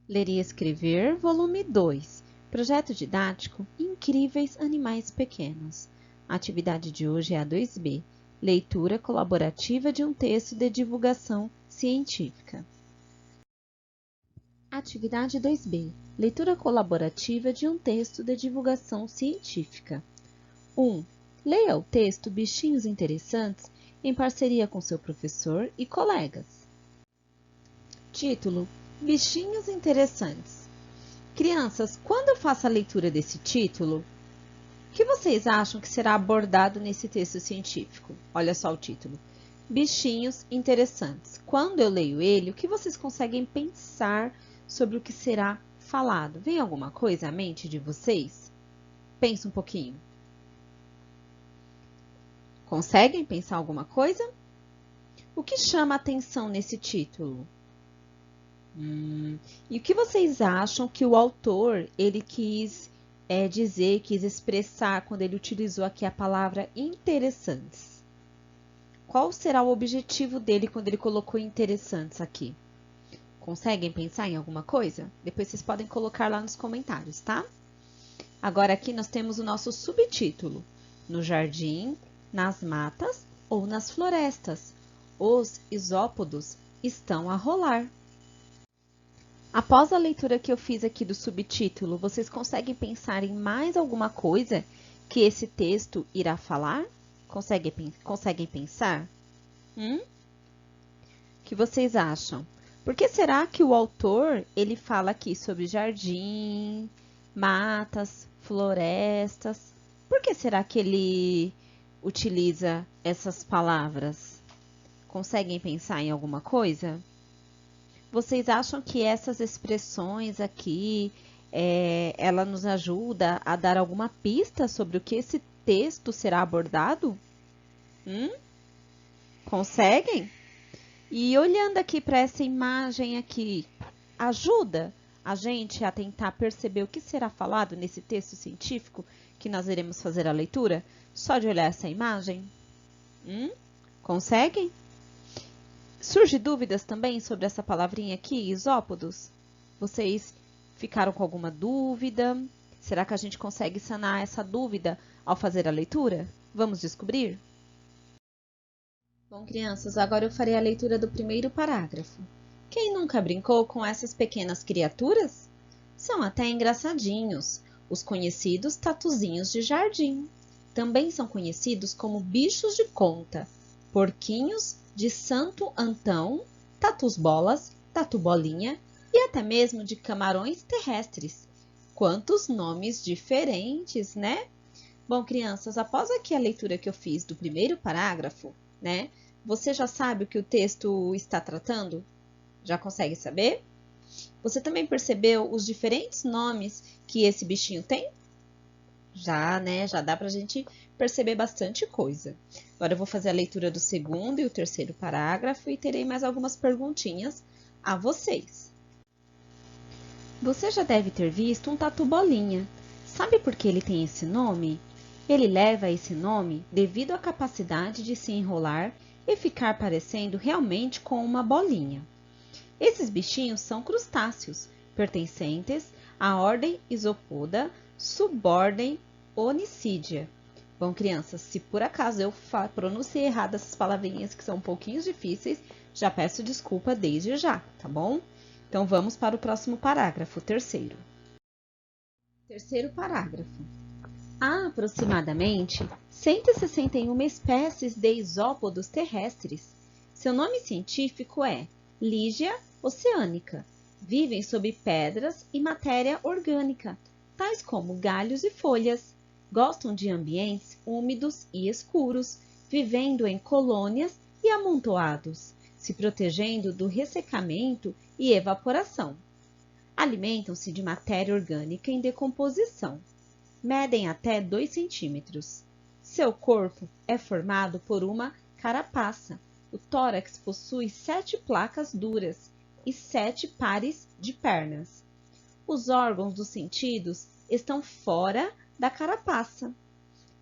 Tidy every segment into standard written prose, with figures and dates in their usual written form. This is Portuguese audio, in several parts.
Ler e Escrever, volume 2. Projeto didático Incríveis Animais Pequenos. A atividade de hoje é a 2B. Leitura colaborativa de um texto de divulgação científica. Atividade 2B. Leitura colaborativa de um texto de divulgação científica. 1. Leia o texto Bichinhos Interessantes em parceria com seu professor e colegas. Título: Bichinhos Interessantes. Crianças, quando eu faço a leitura desse título, o que vocês acham que será abordado nesse texto científico? Olha só o título. Bichinhos Interessantes. Quando eu leio ele, o que vocês conseguem pensar sobre o que será falado? Vem alguma coisa à mente de vocês? Pensa um pouquinho. Conseguem pensar alguma coisa? O que chama a atenção nesse título? E o que vocês acham que o autor ele quis dizer, quis expressar quando ele utilizou aqui a palavra interessantes? Qual será o objetivo dele quando ele colocou interessantes aqui? Conseguem pensar em alguma coisa? Depois vocês podem colocar lá nos comentários, tá? Agora aqui nós temos o nosso subtítulo. No jardim, nas matas ou nas florestas, os isópodos estão a rolar. Após a leitura que eu fiz aqui do subtítulo, vocês conseguem pensar em mais alguma coisa que esse texto irá falar? Conseguem pensar? O que vocês acham? Por que será que o autor ele fala aqui sobre jardim, matas, florestas? Por que será que ele utiliza essas palavras? Conseguem pensar em alguma coisa? Vocês acham que essas expressões aqui, ela nos ajuda a dar alguma pista sobre o que esse texto será abordado? Conseguem? E olhando aqui para essa imagem aqui, ajuda a gente a tentar perceber o que será falado nesse texto científico que nós iremos fazer a leitura? Só de olhar essa imagem? Conseguem? Surge dúvidas também sobre essa palavrinha aqui, isópodos? Vocês ficaram com alguma dúvida? Será que a gente consegue sanar essa dúvida ao fazer a leitura? Vamos descobrir? Bom, crianças, agora eu farei a leitura do primeiro parágrafo. Quem nunca brincou com essas pequenas criaturas? São até engraçadinhos, os conhecidos tatuzinhos de jardim. Também são conhecidos como bichos de conta, porquinhos de Santo Antão, tatus-bolas, tatu-bolinha e até mesmo de camarões terrestres. Quantos nomes diferentes, né? Bom, crianças, após aqui a leitura que eu fiz do primeiro parágrafo, né? Você já sabe o que o texto está tratando? Já consegue saber? Você também percebeu os diferentes nomes que esse bichinho tem? Já, né? Já dá pra gente perceber bastante coisa. Agora eu vou fazer a leitura do segundo e o terceiro parágrafo e terei mais algumas perguntinhas a vocês. Você já deve ter visto um tatu-bolinha. Sabe por que ele tem esse nome? Ele leva esse nome devido à capacidade de se enrolar e ficar parecendo realmente com uma bolinha. Esses bichinhos são crustáceos, pertencentes à ordem Isopoda, subordem Oniscidia. Bom, crianças, se por acaso eu pronunciei errado essas palavrinhas que são um pouquinho difíceis, já peço desculpa desde já, tá bom? Então, vamos para o próximo parágrafo, terceiro. Terceiro parágrafo. Há aproximadamente 161 espécies de isópodos terrestres. Seu nome científico é Ligia oceanica. Vivem sob pedras e matéria orgânica, tais como galhos e folhas. Gostam de ambientes úmidos e escuros, vivendo em colônias e amontoados, se protegendo do ressecamento e evaporação. Alimentam-se de matéria orgânica em decomposição. Medem até 2 centímetros. Seu corpo é formado por uma carapaça. O tórax possui 7 placas duras e 7 pares de pernas. Os órgãos dos sentidos estão fora da carapaça.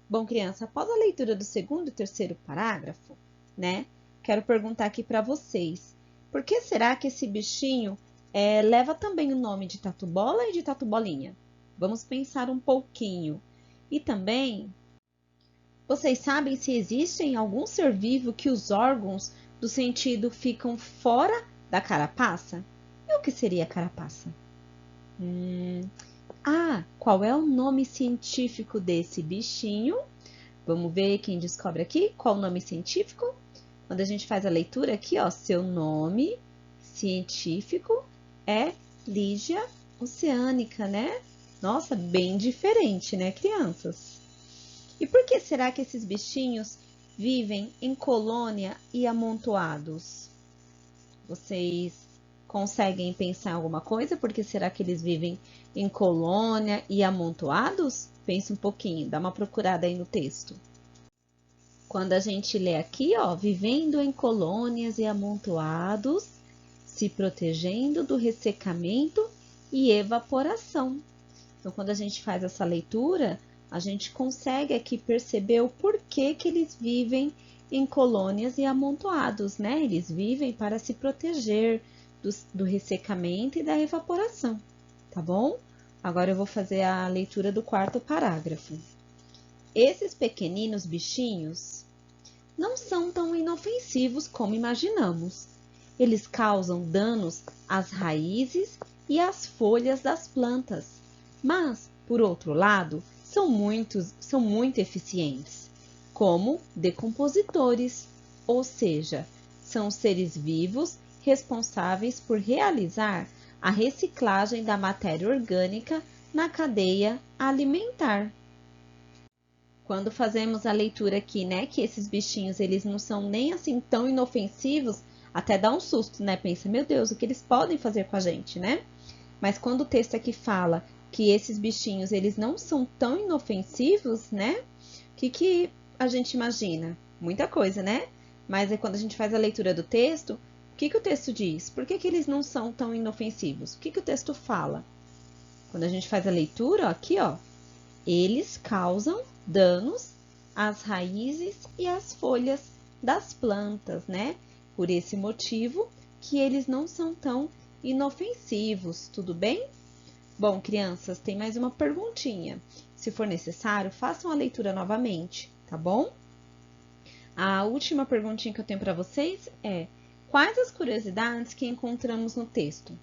Bom, criança, após a leitura do segundo e terceiro parágrafo, né? Quero perguntar aqui para vocês. Por que será que esse bichinho leva também o nome de tatu-bola e de tatu-bolinha. Vamos pensar um pouquinho. E também, vocês sabem se existe em algum ser vivo que os órgãos do sentido ficam fora da carapaça? E o que seria a carapaça? Qual é o nome científico desse bichinho? Vamos ver quem descobre aqui. Qual o nome científico? Quando a gente faz a leitura aqui, ó, seu nome científico é Ligia oceanica, né? Nossa, bem diferente, né, crianças? E por que será que esses bichinhos vivem em colônia e amontoados? Vocês conseguem pensar em alguma coisa? Por que será que eles vivem em colônia e amontoados? Pense um pouquinho, dá uma procurada aí no texto. Quando a gente lê aqui, ó, vivendo em colônias e amontoados, se protegendo do ressecamento e evaporação. Então, quando a gente faz essa leitura, a gente consegue aqui perceber o porquê que eles vivem em colônias e amontoados, né? Eles vivem para se proteger do ressecamento e da evaporação, tá bom? Agora eu vou fazer a leitura do quarto parágrafo. Esses pequeninos bichinhos não são tão inofensivos como imaginamos. Eles causam danos às raízes e às folhas das plantas, mas, por outro lado, são muito eficientes, como decompositores, ou seja, são seres vivos responsáveis por realizar a reciclagem da matéria orgânica na cadeia alimentar. Quando fazemos a leitura aqui, né, que esses bichinhos, eles não são nem assim tão inofensivos, até dá um susto, né? Pensa, meu Deus, o que eles podem fazer com a gente, né? Mas quando o texto aqui fala que esses bichinhos, eles não são tão inofensivos, né? O que a gente imagina? Muita coisa, né? Mas é quando a gente faz a leitura do texto, o que o texto diz? Por que eles não são tão inofensivos? O que o texto fala? Quando a gente faz a leitura, ó, aqui, ó, eles causam danos às raízes e às folhas das plantas, né? Por esse motivo que eles não são tão inofensivos, tudo bem? Bom, crianças, tem mais uma perguntinha. Se for necessário, façam a leitura novamente, tá bom? A última perguntinha que eu tenho para vocês é: quais as curiosidades que encontramos no texto?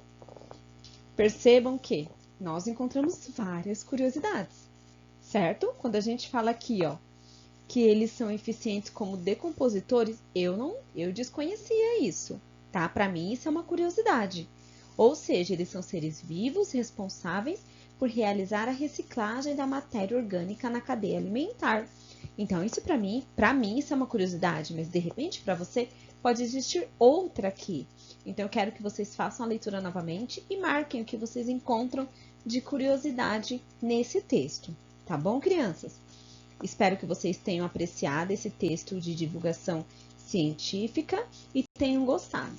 Percebam que nós encontramos várias curiosidades, certo? Quando a gente fala aqui, ó, que eles são eficientes como decompositores, eu desconhecia isso, tá? Para mim, isso é uma curiosidade. Ou seja, eles são seres vivos responsáveis por realizar a reciclagem da matéria orgânica na cadeia alimentar. Então, isso para mim isso é uma curiosidade, mas de repente para você pode existir outra aqui. Então, eu quero que vocês façam a leitura novamente e marquem o que vocês encontram de curiosidade nesse texto, tá bom, crianças? Espero que vocês tenham apreciado esse texto de divulgação científica e tenham gostado.